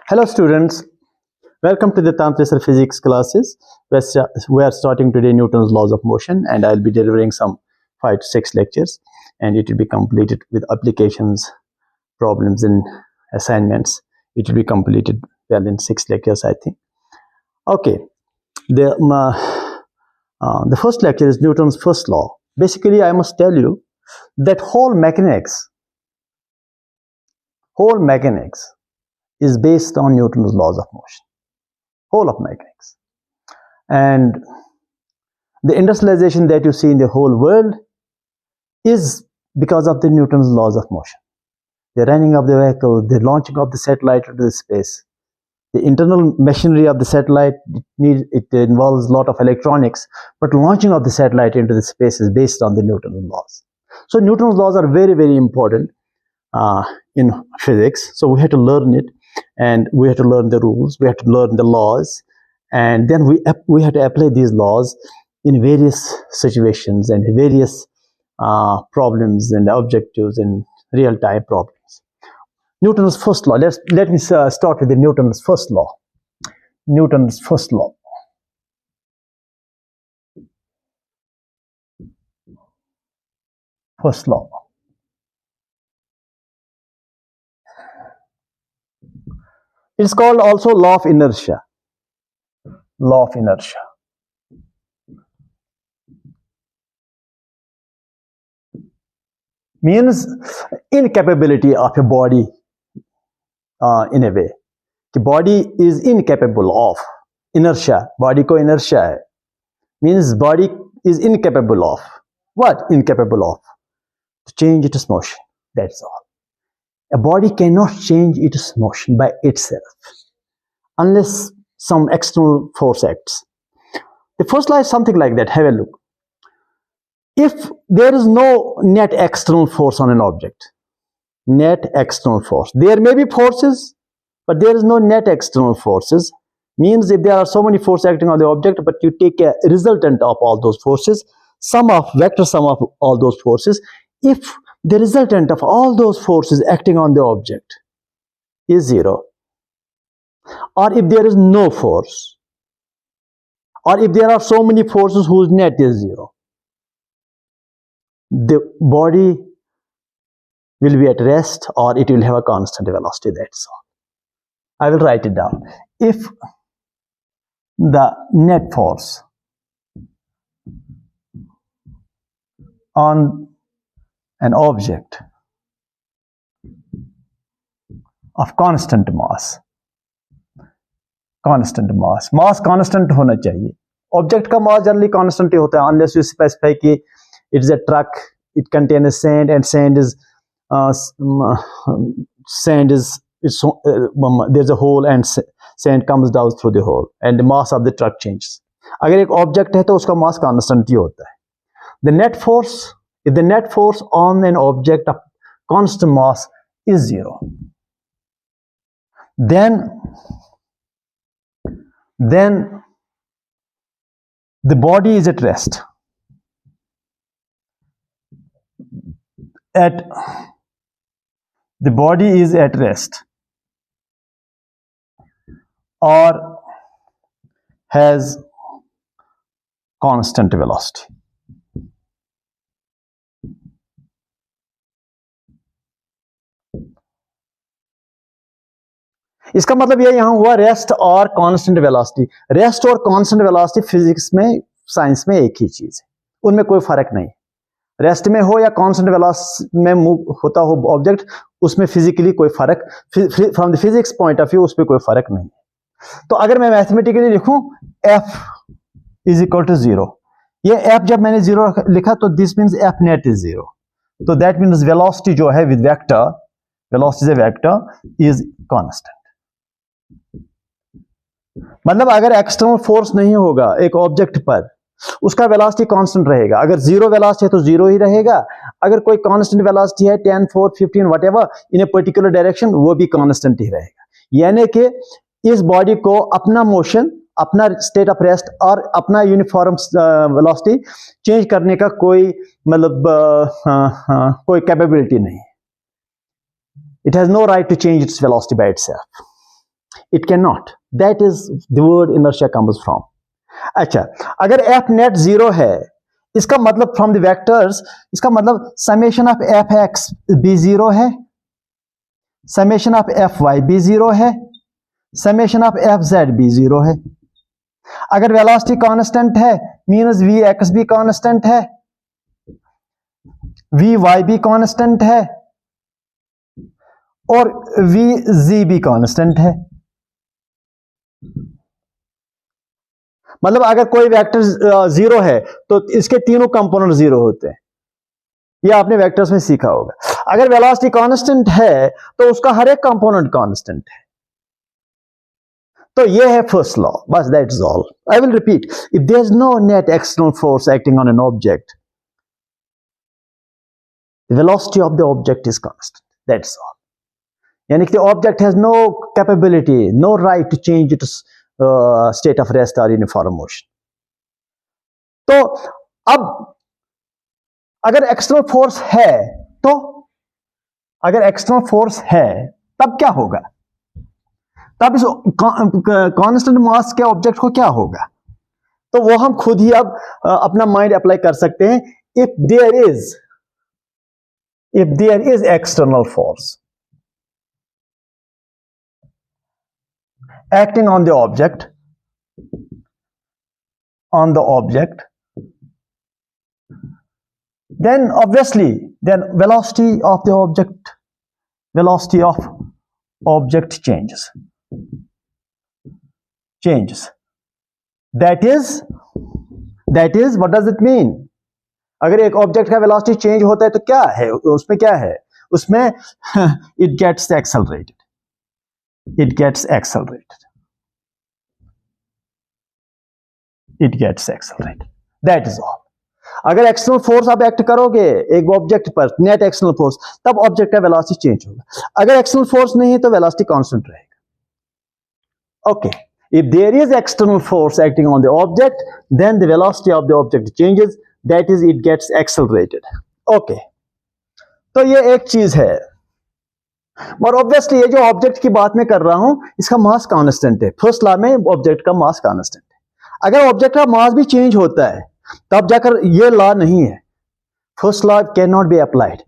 Hello students, welcome to the Tantra Physics classes. We are starting today Newton's laws of motion, and I'll be delivering some 5 to 6 lectures, and it will be completed with applications, problems and assignments. It will be completed well in 6 lectures, I think. Okay, the first lecture is Newton's first law. Basically, I must tell you that whole mechanics is based on Newton's laws of motion, whole of mechanics. And the industrialization that you see in the whole world is because of the Newton's laws of motion. The running of the vehicle, the launching of the satellite into the space, the internal machinery of the satellite, it involves a lot of electronics, but launching of the satellite into the space is based on the Newton's laws. So Newton's laws are very, very important in physics. So we have to learn it, and we have to learn the rules, we have to learn the laws, and then we have to apply these laws in various situations and various problems and objectives and real-time problems. Newton's first law. Let me start with the Newton's first law. Newton's first law. First law. It's called also law of inertia. Law of inertia. Means incapability of a body in a way. The body is incapable of inertia. Body ko inertia hai. Means body is incapable of. What? Incapable of? To change its motion. That's all. A body cannot change its motion by itself unless some external force acts. The first law is something like that. Have a look. If there is no net external force on an object, net external force, there may be forces, but there is no net external forces. Means if there are so many forces acting on the object, but you take a resultant of all those forces, vector sum of all those forces, if the resultant of all those forces acting on the object is 0, or if there is no force, or if there are so many forces whose net is 0, the body will be at rest, or it will have a constant velocity. That's all. I will write it down. If the net force on an object of constant mass constant होना चाहिए. Object का mass generally constant ही होता है, unless you specify कि it is a truck, it contains sand, and there's a hole and sand comes down through the hole, and the mass of the truck changes. अगर एक object है तो उसका mass constant ही होता है. The net force, if the net force on an object of constant mass is 0, then the body is at rest. The body is at rest or has constant velocity. इसका मतलब ये यहां हुआ rest और constant velocity. Rest और constant velocity physics में, science में एक ही चीज है, उनमें कोई फर्क नहीं. रेस्ट में हो या कांस्टेंट वेलोसिटी में मूव होता हो ऑब्जेक्ट, उसमें फिजिकली कोई फर्क, from the physics point of view उसमें कोई फर्क नहीं है. तो अगर मैं मैथमेटिकली लिखूं F इज इक्वल टू 0, ये F जब मैंने 0 लिखा तो this means F net is 0. तो दैट मीन्स वेलोसिटी जो है विद वेक्टर, वेलोसिटी से वेक्टर इज कांस्टेंट. मतलब अगर एक्सटर्नल फोर्स नहीं होगा एक ऑब्जेक्ट पर, उसका वेलोसिटी कांस्टेंट रहेगा. अगर 0 वेलोसिटी है तो 0 ही रहेगा. अगर कोई कांस्टेंट वेलोसिटी है 10, 4, 15 whatever in a particular direction, वो भी कांस्टेंट ही रहेगा. यानी कि इस बॉडी को अपना मोशन, अपना स्टेट ऑफ रेस्ट और अपना यूनिफॉर्म वेलोसिटी चेंज करने का कोई मतलब कोई कैपेबिलिटी नहीं. It has no right to change its velocity by itself. It can not, that is the word inertia comes from. अच्छा, अगर एफ नेट जीरो है, इसका मतलब फ्रॉम द वेक्टर्स, इसका मतलब समेशन ऑफ एफ एक्स बी zero है, summation of F Y बी जीरो है, समेशन ऑफ एफ जेड बी जीरो है। अगर वेलोसिटी कांस्टेंट है मींस वी एक्स भी कांस्टेंट है, वी वाई भी कांस्टेंट है और वी जी भी कांस्टेंट है। मतलब अगर कोई वेक्टर जीरो है तो इसके तीनों कंपोनेंट जीरो होते हैं, यह आपने वेक्टर्स में सीखा होगा। अगर वेलोसिटी कांस्टेंट है तो उसका हर एक कंपोनेंट कांस्टेंट है। तो यह है फर्स्ट लॉ, बस that is all. I will repeat, if there is no net external force acting on an object, the velocity of the object is constant, that's all. यानी कि the object has no capability, no right to change its state of rest or uniform motion. तो अब अगर external force है, तो अगर external force है तब क्या होगा? तब इस कांस्टेंट मास के ऑब्जेक्ट को क्या होगा? तो वो हम खुद ही अब अपना माइंड अप्लाई कर सकते हैं। If there is external force acting on the object, then obviously velocity of the object changes. That is what does it mean? अगर एक ऑब्जेक्ट का वेलोसिटी चेंज होता है तो क्या है उसमें? क्या है उसमें? It gets accelerated, that is all. अगर एक्सटर्नल फोर्स आप एक्ट करोगे एक ऑब्जेक्ट पर, नेट एक्सटर्नल फोर्स, तब ऑब्जेक्ट का वेलोसिटी चेंज होगा। अगर एक्सटर्नल फोर्स नहीं है तो वेलोसिटी कांस्टेंट रहेगा। Okay, if there is external force acting on the object, then the velocity of the object changes, that is it gets accelerated. Okay, तो ये एक चीज है। और ऑब्वियसली ये जो ऑब्जेक्ट की बात मैं कर रहा हूं इसका मास कांस्टेंट है। फर्स्ट लॉ में ऑब्जेक्ट का मास कांस्टेंट है। अगर ऑब्जेक्ट का मास भी चेंज होता है तब जाकर ये लॉ नहीं है। First law cannot be applied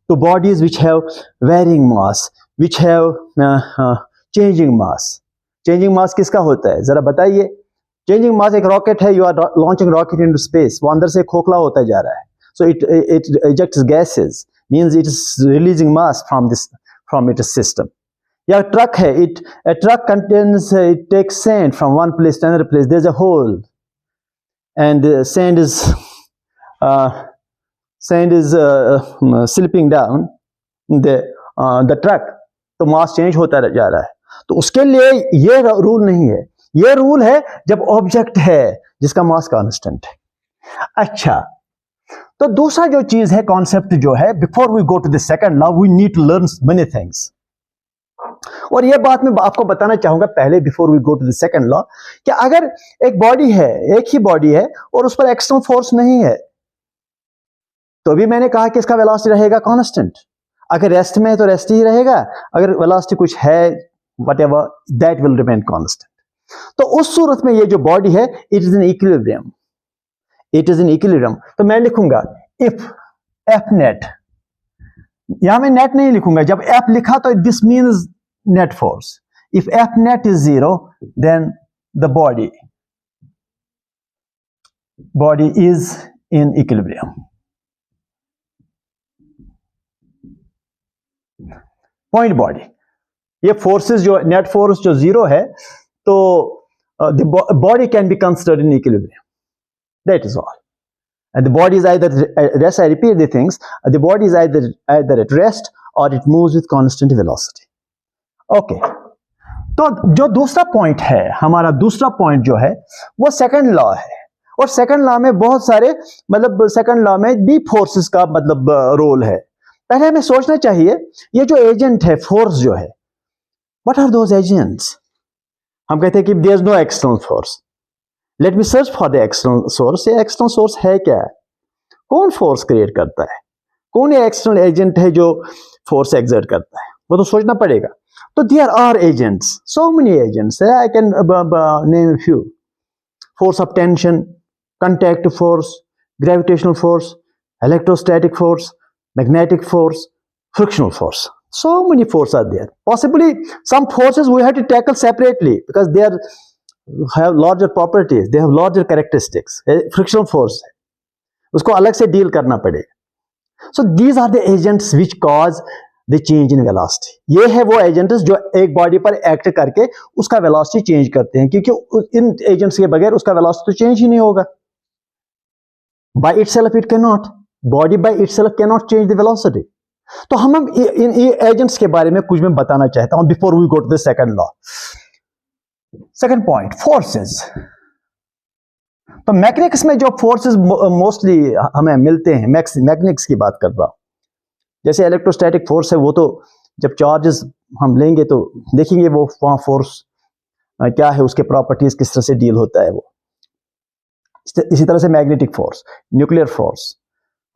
to bodies which have varying mass, which have changing mass. Changing mass किसका होता है जरा बताइए? चेंजिंग मास एक रॉकेट है, you are launching rocket into space, वो अंदर से खोखला होता जा रहा है, so it ejects gases, means it is releasing mass from its system. या ट्रक है, a truck contains, it takes sand from one place to another place, there's a hole and sand is slipping down the truck, तो mass change होता जा रहा है। तो उसके लिए ये रूल नहीं है, ये रूल है जब ऑब्जेक्ट है जिसका मास कांस्टेंट है। अच्छा, तो दूसरा जो चीज है, कॉन्सेप्ट जो है, before we go to the second law we need to learn many things. और ये बात मैं आपको बताना चाहूंगा पहले, before we go to the second law, कि अगर एक बॉडी है, एक ही बॉडी है और उस पर एक्सटर्नल फोर्स नहीं है, तो भी मैंने कहा कि इसका वेलोसिटी रहेगा कांस्टेंट। अगर रेस्ट में है तो रेस्ट ही रहेगा, अगर वेलोसिटी कुछ है whatever, that will remain constant. तो उस सूरत में ये जो बॉडी है, इट इज इन इक्विलिब्रियम, तो मैं लिखूंगा इफ एफ नेट, यहां मैं नेट नहीं लिखूंगा, जब एफ लिखा तो this means net force. If F net is zero then the body is in equilibrium. Point body, ये फोर्सेस जो नेट फोर्स जो जीरो है, तो the body can be considered in equilibrium. That is all. And the body is either at rest. I repeat the things. The body is either at rest or it moves with constant velocity. Okay. तो जो दूसरा point है, हमारा दूसरा point जो है वो second law है। और सेकंड लॉ में बहुत सारे, मतलब सेकंड लॉ में भी फोर्सेस का मतलब रोल है। पहले हमें सोचना चाहिए ये जो एजेंट है, फोर्स जो है, व्हाट आर दोज एजेंट्स? हम कहते हैं कि there is no external force, let me search for the external source. ये एक्सटर्नल सोर्स है क्या? कौन फोर्स क्रिएट करता है? कौन ये एक्सटर्नल एजेंट है जो फोर्स एक्सर्ट करता है? वो तो सोचना पड़ेगा। तो there are agents, so many agents, I can name few. Force of tension, contact force, gravitational force, electrostatic force, magnetic force, frictional force. So many forces are there. Possibly some forces we have to tackle separately because they have larger properties, they have larger characteristics. Frictional force है, उसको अलग से deal करना पड़ेगा. So these are the agents which cause the change in velocity. ये है वो agents जो एक बॉडी पर एक्ट करके उसका वेलोसिटी चेंज करते हैं, क्योंकि इन एजेंट्स के बगैर उसका वेलोसिटी तो चेंज ही नहीं होगा. By itself it can not, body by itself can not change the velocity. तो हम इन एजेंट्स के बारे में कुछ मैं बताना चाहता हूं before we go to the second law. Second point, forces. तो मैकेनिक्स में जो फोर्सेस मोस्टली हमें मिलते हैं, मैकेनिक्स की बात कर रहा हूं, जैसे इलेक्ट्रोस्टैटिक फोर्स है, वो तो जब चार्जेस हम लेंगे तो देखेंगे वो वहाँ फोर्स क्या है, उसके प्रॉपर्टीज किस तरह से डील होता है वो. इसी तरह से magnetic force, nuclear force,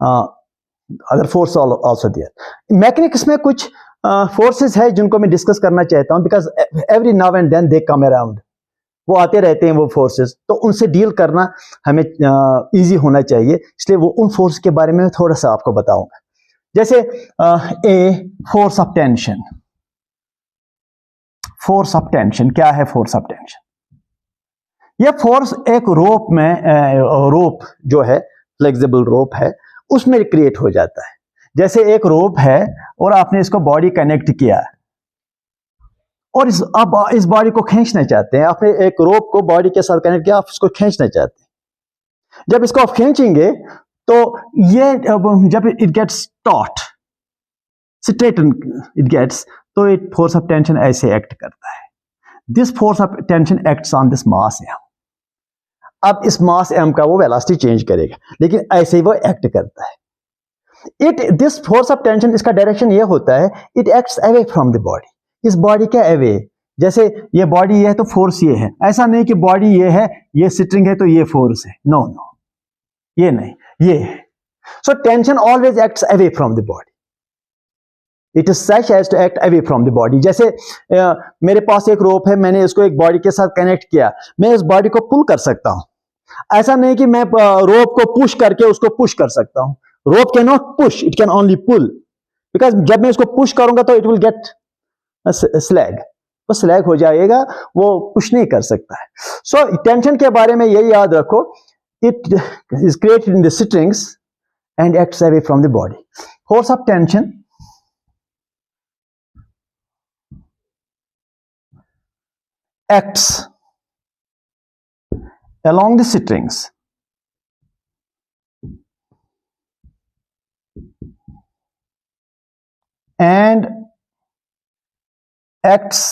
other force also there. Mechanics में कुछ फोर्सेस है जिनको मैं डिस्कस करना चाहता हूँ, because every now and then they come around, वो आते रहते हैं वो फोर्सेस, तो उनसे डील करना हमें इजी होना चाहिए, इसलिए वो उन फोर्स के बारे में थोड़ा सा आपको बताऊंगा. जैसे force of tension. Force of tension क्या है? फोर्स ऑफ टेंशन, यह फोर्स एक रोप में, रोप जो है फ्लेक्सिबल रोप है, उसमें क्रिएट हो जाता है. जैसे एक रोप है और आपने इसको बॉडी कनेक्ट किया और अब इस बॉडी को खींचना चाहते हैं, आपने एक रोप को बॉडी के साथ कनेक्ट किया, आप इसको खींचना चाहते हैं. जब इसको आप खींचेंगे तो ये जब it gets taut straighten it gets, तो इट फोर्स ऑफ टेंशन ऐसे एक्ट करता है. This force of tension acts on this mass M. अब इस मास एम का वो वेलोसिटी चेंज करेगा, लेकिन ऐसे ही वो एक्ट करता है. दिस फोर्स ऑफ टेंशन, इसका डायरेक्शन ये होता है, it acts away from the body. इस बॉडी के अवे, जैसे ये बॉडी ये है तो फोर्स ये है, ऐसा नहीं कि बॉडी ये है, ये स्ट्रिंग है तो ये फोर्स है, नो नो, ये नहीं, ये है. So tension always acts away from the body. It is such as to act away from the body. जैसे मेरे पास एक रोप है, मैंने इसको एक बॉडी के साथ कनेक्ट किया, मैं इस बॉडी को पुल कर सकता हूं. ऐसा नहीं कि मैं रोप को पुश करके उसको पुश कर सकता हूं. Rope cannot push, it can only pull, because जब मैं इसको पुश करूंगा तो इट विल गेट स्लैग, वो स्लैग हो जाएगा, वो पुश नहीं कर सकता है. सो टेंशन के बारे में यही याद रखो, it is created in the strings and acts away from the body. Force of tension acts along the strings and acts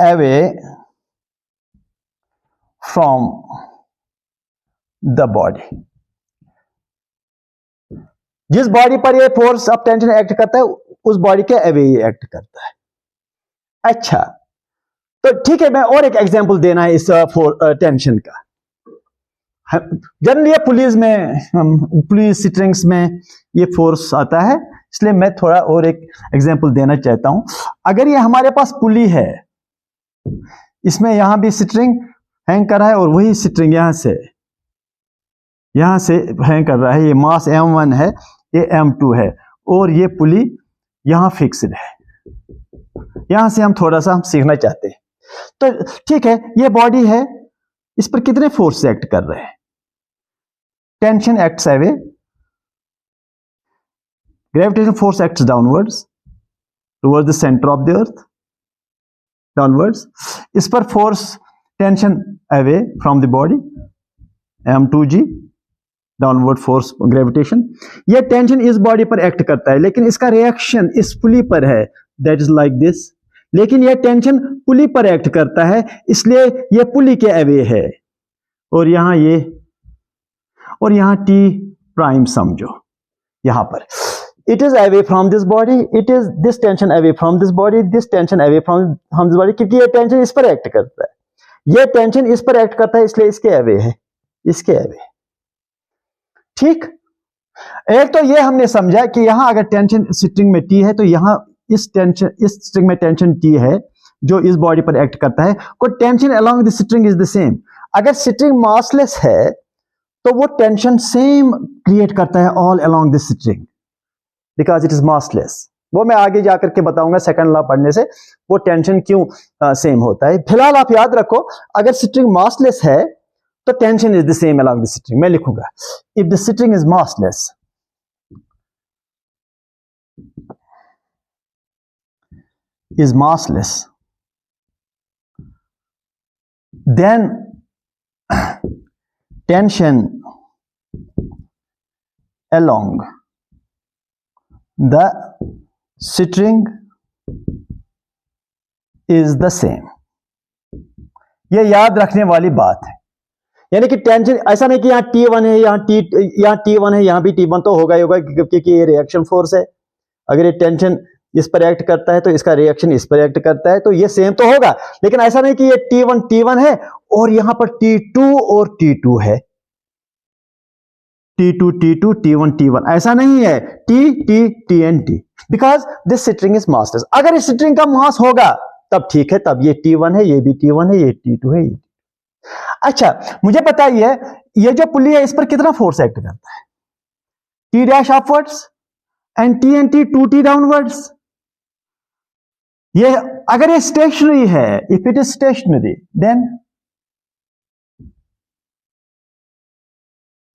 away from the body. जिस बॉडी पर ये फोर्स ऑफ टेंशन एक्ट करता है उस बॉडी के away he act करता है. अच्छा, तो ठीक है, मैं और एक एग्जांपल देना है इस टेंशन का. जनरली पुलिस में, पुलिस स्ट्रिंग्स में ये फोर्स आता है, इसलिए मैं थोड़ा और एक एग्जांपल देना चाहता हूं. अगर ये हमारे पास पुली है, इसमें यहां भी स्ट्रिंग हैंग कर रहा है और वही स्ट्रिंग यहां से हैंग कर रहा है, ये मास m1 है, ये m2 है, और ये पुली यहां फिक्स्ड है. यहां से हम थोड़ा सा सीखना चाहते हैं. तो ठीक है, ये बॉडी है, इस पर कितने फोर्स एक्ट कर रहे हैं? Tension acts away, gravitation force acts downwards towards the centre of the earth, downwards. इस पर force tension away from the body, m2g, downward force gravitation. यह टेंशन इस बॉडी पर एक्ट करता है, लेकिन इसका रिएक्शन इस पुली पर है, दैट इज लाइक दिस. लेकिन यह टेंशन पुली पर एक्ट करता है, इसलिए यह पुली के अवे है. और यहां ये, और यहां t प्राइम समझो, यहां पर it is away from this body, it is this tension away from this body, this tension away from this body, क्योंकि यह टेंशन इस पर एक्ट करता है, यह टेंशन इस पर एक्ट करता है, इसलिए इसके अवे है, इसके अवे. ठीक, एक तो ये हमने समझा कि यहां अगर टेंशन स्ट्रिंग में T है तो यहां इस स्ट्रिंग में टेंशन T है जो इस बॉडी पर एक्ट करता है, को tension along the string is the same. अगर स्ट्रिंग मासलेस है तो वो टेंशन सेम क्रिएट करता है all along the string because it is massless. वो मैं आगे जाकर के बताऊंगा सेकंड लॉ पढ़ने से वो टेंशन क्यों सेम होता है। फिलहाल आप याद रखो, अगर स्ट्रिंग मासलेस है तो tension is the same along the string. मैं लिखूंगा if the string is massless then tension along the string is the same। ये याद रखने वाली बात है, यानी कि टेंशन ऐसा नहीं कि यहाँ T1 है, यहाँ T1 है, यहाँ भी T1 तो होगा ही होगा क्योंकि ये रिएक्शन फोर्स है। अगर ये टेंशन इस पर एक्ट करता है तो इसका रिएक्शन इस पर एक्ट करता है, तो ये सेम तो होगा। लेकिन ऐसा नहीं कि ये T1 है और यहां पर T2 और T2 है, T2 T1, ऐसा नहीं है, T because this string is massless. अगर इस स्ट्रिंग का मास होगा तब ठीक है, तब ये T1 है, ये भी T1 है, ये T2 है, ये। अच्छा, मुझे पता ही है ये जो पुली है इस पर कितना फोर्स एक्ट करता है, T dash upwards and T 2T downwards. ये अगर ये स्टेशनरी है, if it is stationary then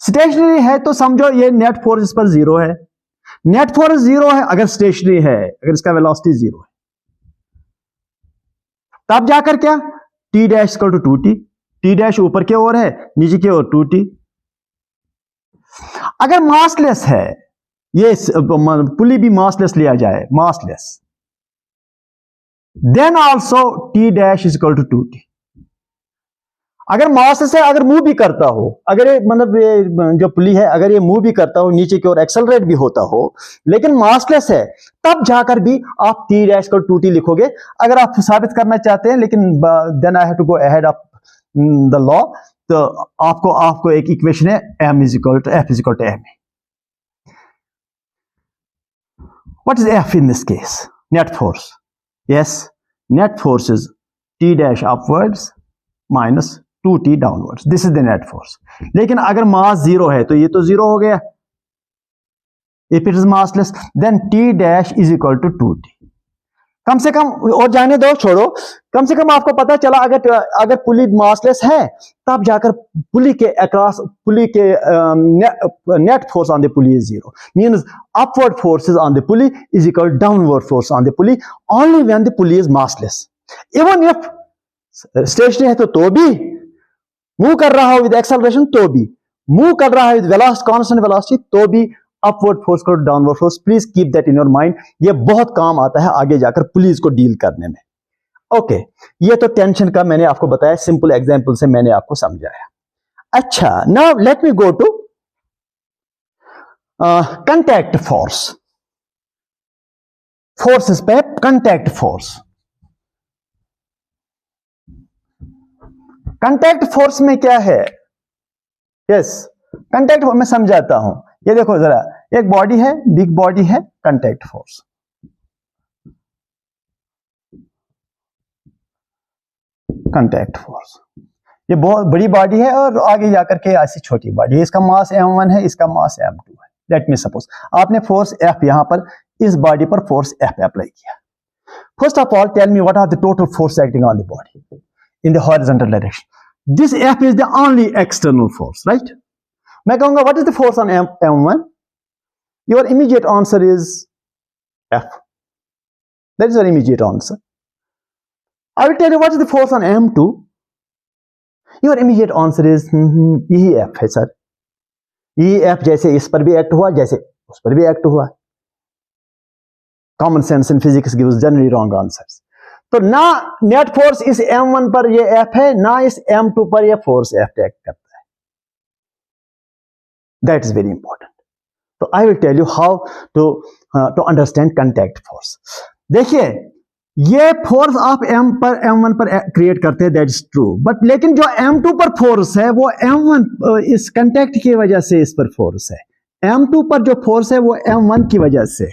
stationary है तो समझो ये नेट फोर्स इस पर 0 है। नेट फोर्स 0 है अगर स्टेशनरी है, अगर इसका वेलोसिटी 0 है, तब जाकर क्या T dash equal to 2T। T dash ऊपर की ओर है, नीचे की ओर 2T। अगर मासलेस है, ये पुली भी मासलेस लिया जाए, massless, then also T dash is equal to 2T। अगर मासलेस है, अगर मूव भी करता हो, अगर ये मतलब ये जो पुली है अगर ये मूव भी करता हो, नीचे की ओर एक्सेलरेट भी होता हो, लेकिन मासलेस है, तब जाकर भी आप T dash equal to 2T लिखोगे। अगर आप साबित करना चाहते हैं, लेकिन then I have to go ahead of the law, तो आपको एक इक्वेशन है M is equal to F is equal to M। What is F in this case? Net force. Yes, net force is T dash upwards minus 2T downwards. This is the net force. लेकिन अगर मास 0 है तो ये तो 0 हो गया। If it is massless, then T dash is equal to 2T. कम से कम, और जाने दो, छोड़ो, कम से कम आपको पता चला अगर पुली मासलेस है तब जाकर पुली के अक्रॉस पुली के net force on the pulley is 0, means upward forces on the pulley is equal downward force on the pulley only when the pulley is massless. Even if stationary है तो भी move कर रहा हो with acceleration, तो भी move कर रहा है विद वेलोसिटी, कांस्टेंट वेलोसिटी, तो भी अपवर्ड फोर्स को downward force. Please keep that in your mind, ये बहुत काम आता है आगे जाकर पुलिस को डील करने में। ओके, ये तो टेंशन का मैंने आपको बताया, सिंपल एग्जांपल से मैंने आपको समझाया। अच्छा, now let me go to contact force. Forces पे कांटेक्ट फोर्स। कांटेक्ट फोर्स में क्या है? यस, कांटेक्ट मैं समझाता हूं। ये देखो जरा, एक बॉडी है, बिग बॉडी है, कांटेक्ट फोर्स। कांटेक्ट फोर्स, ये बहुत बड़ी बॉडी है और आगे जाकर के ऐसी छोटी बॉडी है। इसका मास m1 है, इसका मास m2 है। लेट मी सपोज आपने फोर्स F यहां पर इस बॉडी पर फोर्स F अप्लाई किया। First of all tell me what are the total force acting on the body in the horizontal direction. This F is the only external force, right? मैं कहूंगा what is the force on m1? Your immediate answer is F. That is your immediate answer. I will tell you what is the force on m2. Your immediate answer is यही F है sir. यही F जैसे इस पर भी act हुआ, जैसे उस पर भी एक्ट हुआ। Common sense in physics gives generally wrong answers. तो ना नेट फोर्स इस m1 पर ये F है, ना इस m2 पर ये फोर्स F एक्ट करता है। That is very important. तो I will tell you how to understand contact force. देखिए, ये फोर्स आप m1 पर क्रिएट करते हैं, दैट इज ट्रू, बट लेकिन जो m2 पर फोर्स है वो m1 इस कांटेक्ट की वजह से इस पर फोर्स है। m2 पर जो फोर्स है वो m1 की वजह से।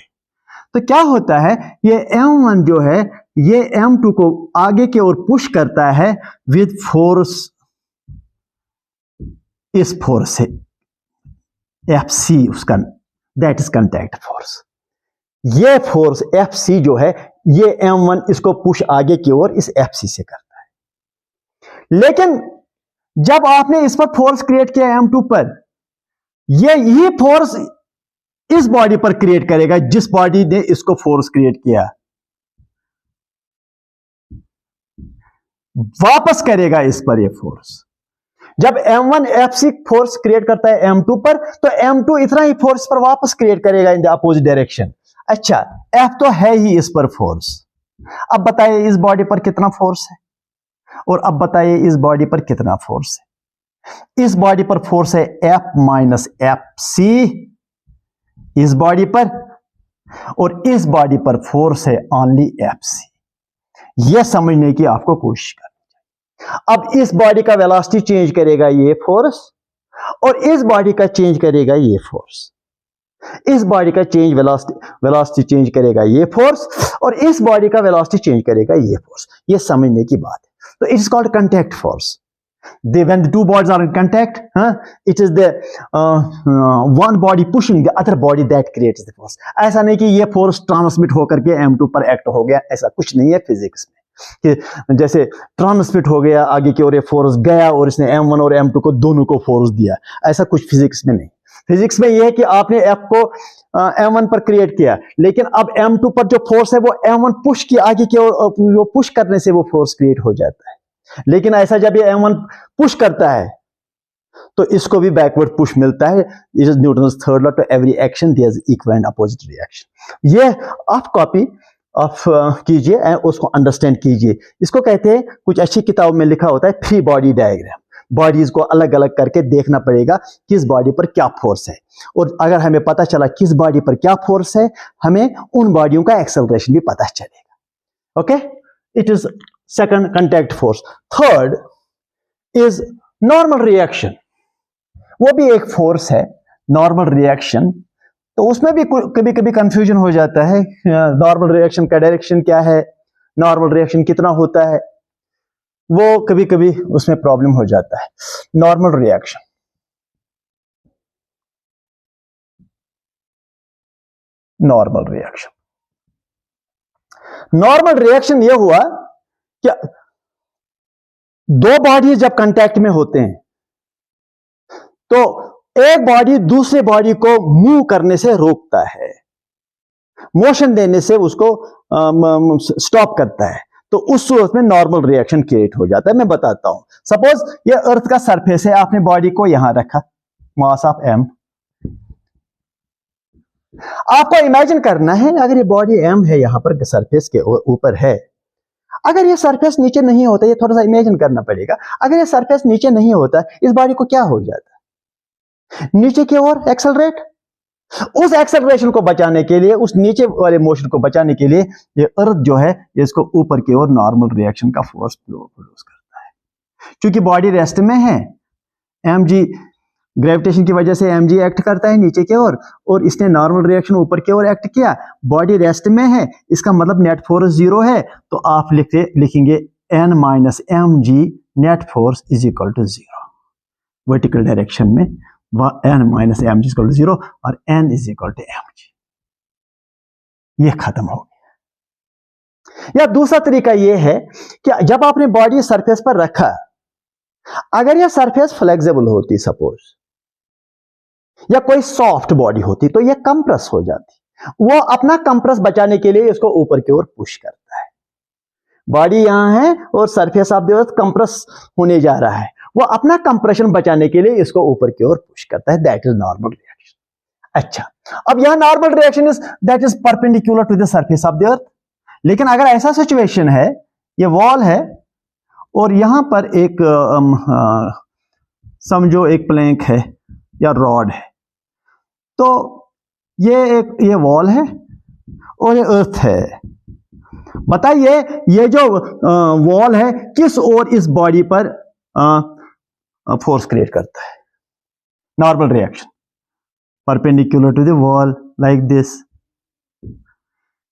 तो क्या होता है, ये M1 जो है ये M2 को आगे की ओर पुश करता है विद फोर्स, इस फोर्स से FC उसका, दैट इज कांटेक्ट फोर्स। ये फोर्स FC जो है ये M1 इसको पुश आगे की ओर इस FC से करता है। लेकिन जब आपने इस पर फोर्स क्रिएट किया M2 पर, यही फोर्स इस बॉडी पर क्रिएट करेगा जिस बॉडी ने इसको फोर्स क्रिएट किया, वापस करेगा इस पर ये फोर्स। जब M1 FC फोर्स क्रिएट करता है M2 पर, तो M2 इतना ही फोर्स पर वापस क्रिएट करेगा इन द अपोजिट डायरेक्शन। अच्छा, F तो है ही इस पर फोर्स। अब बताइए इस बॉडी पर कितना फोर्स है, और अब बताइए इस बॉडी पर कितना फोर्स है। इस बॉडी पर फोर्स है F माइनस FC इस बॉडी पर, और इस बॉडी पर फोर्स है ओनली FC। यह समझने की आपको कोशिश करनी चाहिए। अब इस बॉडी का वेलोसिटी चेंज करेगा ये फोर्स, और इस बॉडी का चेंज करेगा ये फोर्स। इस बॉडी का चेंज वेलोसिटी चेंज करेगा ये फोर्स, और इस बॉडी का वेलोसिटी चेंज करेगा ये फोर्स। ये समझने की बात है। तो it is called contact force. When the two bodies are in contact, it is the one body pushing the other body that creates the force. ऐसा नहीं कि ये फोर्स ट्रांसमिट होकर के M2 पर एक्ट हो गया, ऐसा कुछ नहीं है फिजिक्स में कि जैसे ट्रांसमिट हो गया आगे की ओर ये फोर्स गया और इसने M1 और M2 को दोनों को फोर्स दिया। ऐसा कुछ फिजिक्स में नहीं। फिजिक्स में यह है कि आपने F को M1 पर क्रिएट किया, लेकिन अब M2 पर जो फोर्स है वो M1 पुश की आगे की ओर पुश करने से वो फोर्स क्रिएट हो जाता है। लेकिन ऐसा जब ये M1 पुश करता है तो इसको भी बैकवर्ड पुश मिलता है। It is Newton's third law, to every action there is equal and opposite reaction. ये आप कॉपी ऑफ कीजिए एंड उसको अंडरस्टैंड कीजिए। इसको कहते हैं, कुछ अच्छी किताब में लिखा होता है फ्री बॉडी डायग्राम। बॉडीज को अलग अलग करके देखना पड़ेगा किस बॉडी पर क्या फोर्स है, और अगर हमें पता चला किस बॉडी पर क्या फोर्स है, हमें उन बॉडियों का एक्सेलरेशन भी पता चलेगा। Okay, it is second contact force. Third is normal reaction. वो भी एक फोर्स है, नॉर्मल रिएक्शन। तो उसमें भी कभी कभी कंफ्यूजन हो जाता है, नॉर्मल रिएक्शन का डायरेक्शन क्या है, नॉर्मल रिएक्शन कितना होता है, वो कभी कभी उसमें प्रॉब्लम हो जाता है। Normal reaction, normal reaction, normal reaction ये हुआ क्या, दो बॉडी जब कांटेक्ट में होते हैं तो एक बॉडी दूसरे बॉडी को मूव करने से रोकता है, मोशन देने से उसको स्टॉप करता है। तो उस सूरत में नॉर्मल रिएक्शन क्रिएट हो जाता है। मैं बताता हूं, सपोज ये अर्थ का सरफेस है, आपने बॉडी को यहां रखा, मास ऑफ M। आपको इमेजिन करना है अगर ये बॉडी M है, यहां पर सरफेस के ऊपर है, अगर ये सरफेस नीचे नहीं होता, ये थोड़ा सा इमेजिन करना पड़ेगा, अगर ये सरफेस नीचे नहीं होता, इस बॉडी को क्या हो जाता, नीचे की ओर एक्सेलरेट। उस एक्सेलरेशन को बचाने के लिए, उस नीचे वाले मोशन को बचाने के लिए, ये अर्थ जो है इसको ऊपर की ओर नॉर्मल रिएक्शन का फोर्स प्रोड्यूस करता है। क्योंकि बॉडी रेस्ट में है, mg ग्रेविटेशन की वजह से mg एक्ट करता है नीचे की ओर, और इसने नॉर्मल रिएक्शन ऊपर की ओर एक्ट किया, बॉडी रेस्ट में है, इसका मतलब नेट फोर्स 0 है। तो आप लिखेंगे n minus mg net force is equal to 0। Vertical direction में n minus mg is equal to 0 और n is equal to mg। यह खत्म हो गया। या दूसरा तरीका यह है कि जब आपने बॉडी सरफेस पर रखा, अगर यह सरफेस फ्लेक्सिबल होती सपोज, या कोई सॉफ्ट बॉडी होती, तो यह कंप्रेस हो जाती। वो अपना कंप्रेस बचाने के लिए इसको ऊपर की ओर पुश करता है। बॉडी यहां है और surface of the earth compress होने जा रहा है, वो अपना कंप्रेशन बचाने के लिए इसको ऊपर की ओर पुश करता है। That is normal reaction. अच्छा, अब यहां normal reaction is that is perpendicular to the surface of the earth. लेकिन अगर ऐसा सिचुएशन है, ये वॉल है और यहां पर एक समझो एक प्लैंक है या रॉड है, तो ये वॉल है और ये अर्थ है। बताइए ये जो वॉल है किस ओर इस बॉडी पर फोर्स क्रिएट करता है? Normal reaction, perpendicular to the wall like this.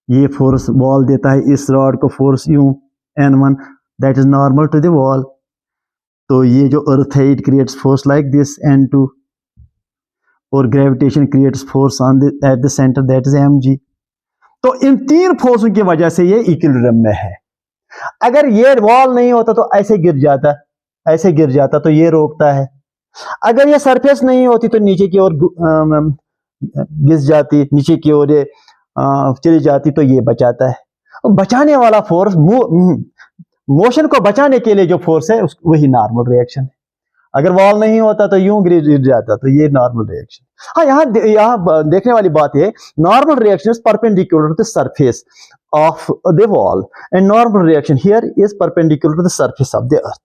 ये फोर्स वॉल देता है इस रॉड को फोर्स यूं N1, that is normal to the wall. तो ये जो अर्थ है it creates force like this N2, और gravitation creates force on the at the centre, that is mg। तो इन तीन फोर्सों की वजह से ये इक्विलिब्रियम में है। अगर ये वॉल नहीं होता तो ऐसे गिर जाता, ऐसे गिर जाता, तो ये रोकता है। अगर ये सरफेस नहीं होती तो नीचे की ओर घिस जाती, नीचे की ओर ये चली जाती, तो ये बचाता है। बचाने वाला फोर्स, मोशन को बचाने के लिए जो फोर्स है वही नॉर्मल रिएक्शन है। अगर वॉल नहीं होता तो यूं गिर जाता, तो ये नॉर्मल रिएक्शन। हाँ, यहाँ देखने वाली बात है, normal reaction is perpendicular to the surface of the wall and normal reaction here is perpendicular to the surface of the earth.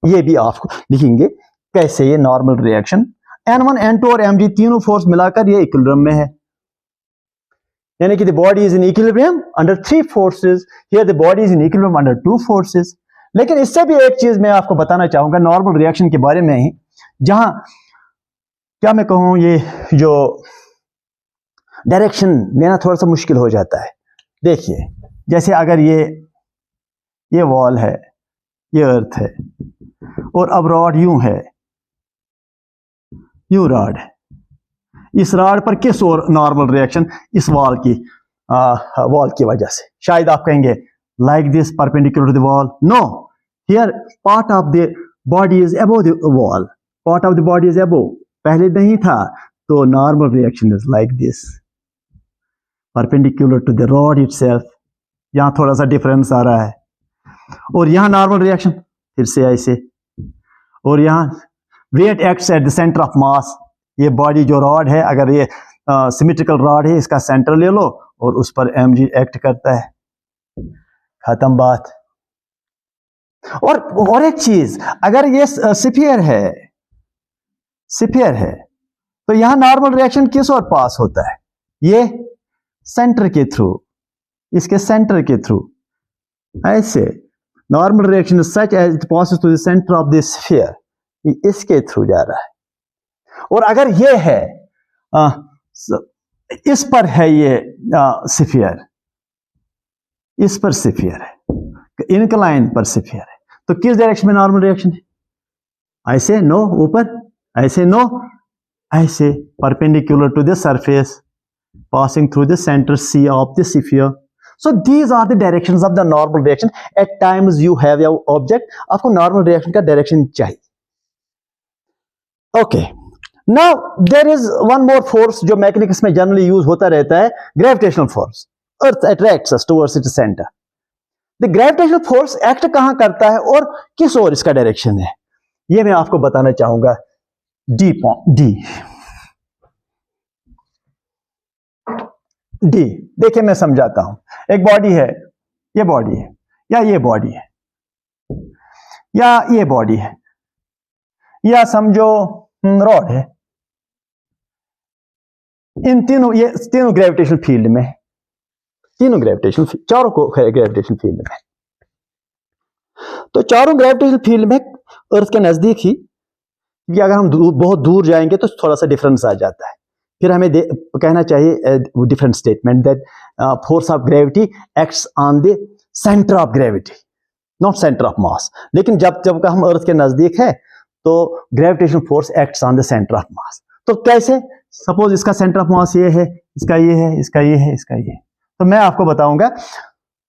ये भी आप लिखेंगे कैसे ये नॉर्मल रिएक्शन। N1, N2 और mg तीनों फोर्स मिलाकर ये इक्विलिब्रियम में है, यानी कि the body is in equilibrium under 3 forces, here the body is in equilibrium under 2 forces. लेकिन इससे भी एक चीज मैं आपको बताना चाहूंगा नॉर्मल रिएक्शन के बारे में ही, जहां क्या मैं कहूं, ये जो डायरेक्शन लेना थोड़ा सा मुश्किल हो जाता है। देखिए, जैसे अगर ये वॉल है, ये अर्थ है, और अब रॉड यूं है, यूं रॉड है, इस रॉड पर किस और नॉर्मल रिएक्शन, इस वॉल की वजह से। शायद आप कहेंगे like this perpendicular to the wall, no, here part of the body is above the wall, part of the body is above, पहले नहीं था, तो normal reaction is like this perpendicular to the rod itself. यहां थोड़ा सा difference आ रहा है, और यहां नॉर्मल रिएक्शन फिर से ऐसे, और यहां weight acts at the centre of mass. ये बॉडी जो रॉड है, अगर ये सिमेट्रिकल रॉड है, इसका सेंटर ले लो और उस पर mg एक्ट करता है, खत्म बात। और एक चीज, अगर ये स्फीयर है, तो यहां नॉर्मल रिएक्शन किस ओर पास होता है, ये सेंटर के थ्रू, इसके सेंटर के थ्रू, ऐसे normal reaction such as it passes to the centre of the sphere, इसके थ्रू जा रहा है। और अगर ये है इस पर है ये स्फीयर, इस पर स्फीयर है, इंक्लाइन पर स्फीयर है, तो किस डायरेक्शन में नॉर्मल रिएक्शन है, ऐसे नो, ऊपर, ऐसे नो, ऐसे perpendicular to the surface passing through the center C of the sphere. So these are the directions of the normal reaction. At times you have your object, आपको normal reaction का direction चाहिए। Okay, now there is one more force जो mechanics में generally use होता रहता है, gravitational force. Earth attracts us towards its center. The gravitational force act कहाँ करता है और किस ओर इसका direction है, ये मैं आपको बताना चाहूंगा। डी, देखिए मैं समझाता हूं। एक बॉडी है, ये बॉडी है, या ये बॉडी है, या ये बॉडी है, या समझो रॉड है। इन तीनों, ये तीनों ग्रेविटेशनल फील्ड में, तीनों ग्रेविटेशनल, चारों को ग्रेविटेशनल फील्ड में। तो चारों ग्रेविटेशनल फील्ड में अर्थ के नजदीक ही, कि अगर हम बहुत दूर जाएंगे तो थोड़ा सा डिफरेंस आ जाता है। फिर हमें कहना चाहिए different statement that force of gravity acts on the centre of gravity, not centre of मास। लेकिन जब हम अर्थ के नजदीक है तो gravitational force acts on the centre of mass. तो कैसे, सपोज इसका सेंटर ऑफ मास ये है, इसका ये है, इसका ये है, इसका ये है, तो मैं आपको बताऊंगा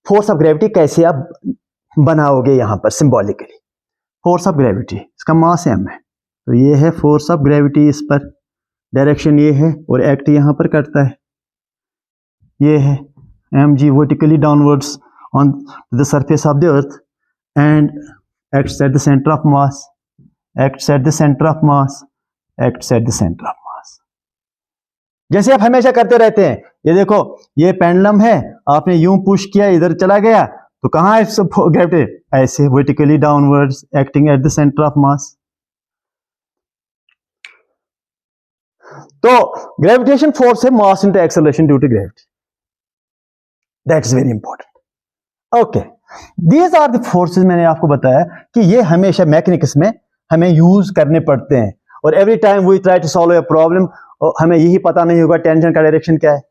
फोर्स ऑफ ग्रेविटी कैसे आप बनाओगे। यहां पर सिंबॉलिकली फोर्स ऑफ ग्रेविटी, इसका मास m है, तो ये है फोर्स ऑफ ग्रेविटी, इस पर डायरेक्शन ये है और एक्ट यहां पर करता है, ये है mg vertically downwards on the surface of the earth and acts at the centre of mass, acts at the centre of mass, acts at the centre of मास। जैसे आप हमेशा करते रहते हैं, ये देखो ये पेंडुलम है, आपने यूं पुश किया, इधर चला गया, तो कहां है ग्रेविटी, ऐसे vertically downwards acting at the centre of mass. तो ग्रेविटेशन फोर्स है mass into acceleration due to gravity, that's very important. Okay, these are the forces, मैंने आपको बताया कि ये हमेशा मैकेनिक्स में हमें यूज करने पड़ते हैं, और every time we try to solve a problem, हमें यही पता नहीं होगा टेंशन का डायरेक्शन क्या है।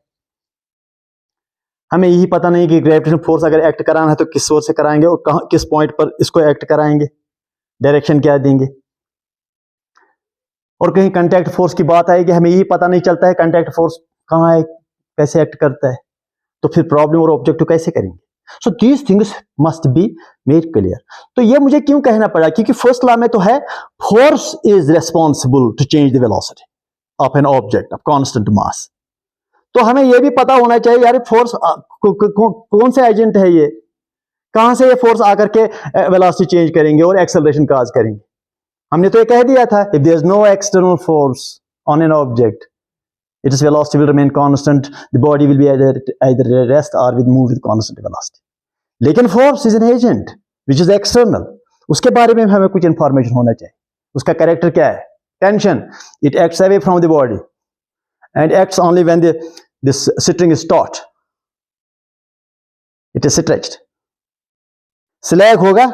हमें यही पता नहीं कि ग्रेविटेशन फोर्स अगर एक्ट कराना है तो किस सोर्स से कराएंगे और कहाँ किस पॉइंट पर इसको एक्ट कराएंगे, डायरेक्शन क्या देंगे। और कहीं कांटेक्ट फोर्स की बात आएगी, हमें यही पता नहीं चलता है कांटेक्ट फोर्स कहाँ है, कैसे एक्ट करता है, तो फिर प्रॉब्लम और ऑब्जेक्टिव कैसे करेंगे। So these things must be made clear. तो ये मुझे क्यों कहना पड़ा, क्योंकि फर्स्ट लॉ में तो है force is responsible to change the velocity of an object of constant mass. तो हमें यह भी पता होना चाहिए यार फोर्स कौन से एजेंट है, ये कहां से ये फोर्स आकर के वेलोसिटी चेंज करेंगे और एक्सेलरेशन काज करेंगे। हमने तो ये कह दिया था, if there is no external force on an object its velocity will remain constant, the body will be either rest or will move with constant velocity. लेकिन force is an agent which is external, उसके बारे में हमें कुछ information होना चाहिए। उसका character क्या है, tension, it acts away from the body and acts only when this string is taut, it is stretched। Slag होगा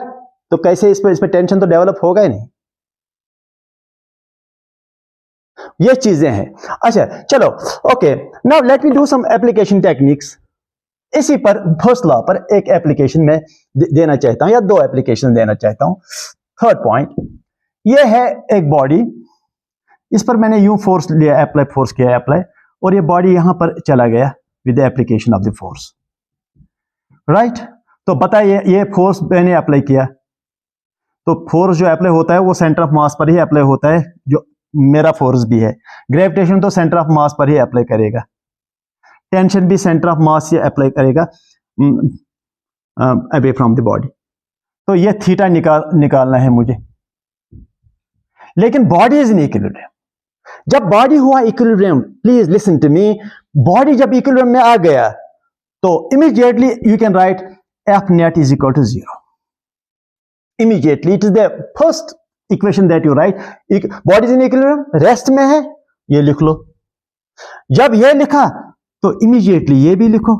तो कैसे इसमें टेंशन तो डेवलप होगा ही नहीं। ये चीजें हैं। अच्छा चलो, okay, now let me do some application techniques. इसी पर फर्स्ट लॉ पर एक एप्लीकेशन में देना चाहता हूं, या दो एप्लीकेशन देना चाहता हूं। थर्ड पॉइंट ये है एक बॉडी, इस पर मैंने यू फोर्स लिया, अप्लाई फोर्स किया अप्लाई, और ये बॉडी यहां पर चला गया with the application of the force, right. तो बताइए ये फोर्स मैंने अप्लाई किया, तो फोर्स जो अप्लाई होता है वो सेंटर ऑफ मास पर ही अप्लाई होता है, जो मेरा फोर्स भी है। ग्रेविटेशन तो सेंटर ऑफ मास पर ही अप्लाई करेगा, टेंशन भी सेंटर ऑफ मास से अप्लाई करेगा अवे फ्रॉम द बॉडी। तो ये थीटा निकालना है मुझे। लेकिन बॉडी इज इन इक्विलिब्रियम। जब बॉडी हुआ equilibrium, please listen to me, body जब इक्विलिब्रियम में आ गया तो immediately you can write F net is equal to 0। Immediately it is the first equation that you write. Body is in equilibrium, rest में है, ये लिख लो। जब ये लिखा तो इमीडिएटली ये भी लिखो,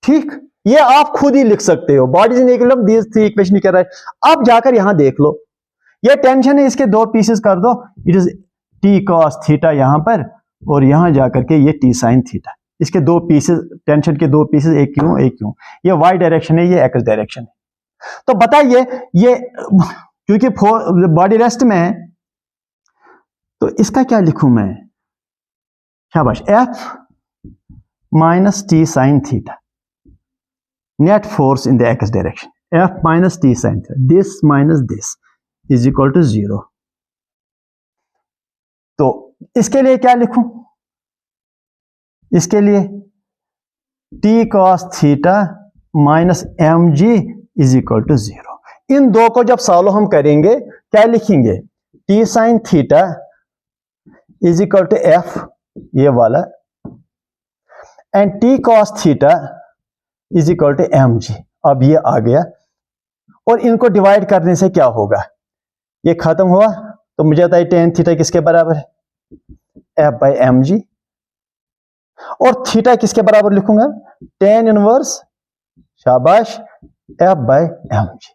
ठीक। ये आप खुद ही लिख सकते हो, body is in equilibrium, these three equation you can right. अब जाकर यहां देख लो, ये टेंशन है, इसके दो पीसेस कर दो, it is T cos theta यहां पर, और यहां जाकर के ये टी साइन थीटा। इसके दो पीसेस, टेंशन के दो पीसेस, एक क्यों एक क्यों, ये वाई डायरेक्शन है, ये एक्स डायरेक्शन है। तो बताइए ये क्योंकि बॉडी रेस्ट में है तो इसका क्या लिखूं मैं, शाबाश, F minus T sine theta, net force in the X direction, F minus T sine theta, this minus this is equal to 0। तो इसके लिए क्या लिखूं, इसके लिए T cos theta minus M G is equal to 0। इन दो को जब सॉल्व हम करेंगे क्या लिखेंगे, T sine theta is equal to F, ये वाला, and T cos theta is equal to M G. अब ये आ गया, और इनको डिवाइड करने से क्या होगा, ये खत्म हुआ तो मुझे बताइए टेन थीटा किसके बराबर है, एफ बाई एम जी, और थीटा किसके बराबर लिखूंगा, टेन इनवर्स, शाबाश, एफ बाई एम जी।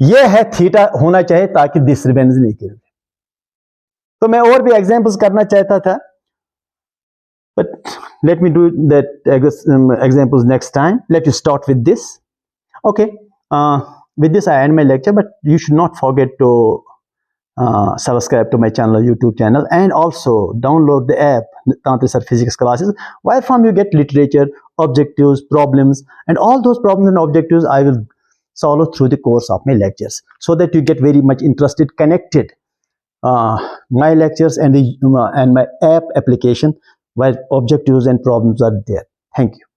ये है थीटा होना चाहिए ताकि डिस्टर्बेंस नहीं करे। तो मैं और भी एग्जांपल्स करना चाहता था, but let me do that examples next time. Let you start with this, okay. With this I and my lecture, but you should not forget to subscribe to my channel, YouTube channel, and also download the app Tantri Sir Physics Classes, where from you get literature, objectives, problems, and all those problems and objectives I will solve through the course of my lectures, so that you get very much interested, connected my lectures and my app application where objectives and problems are there. Thank you.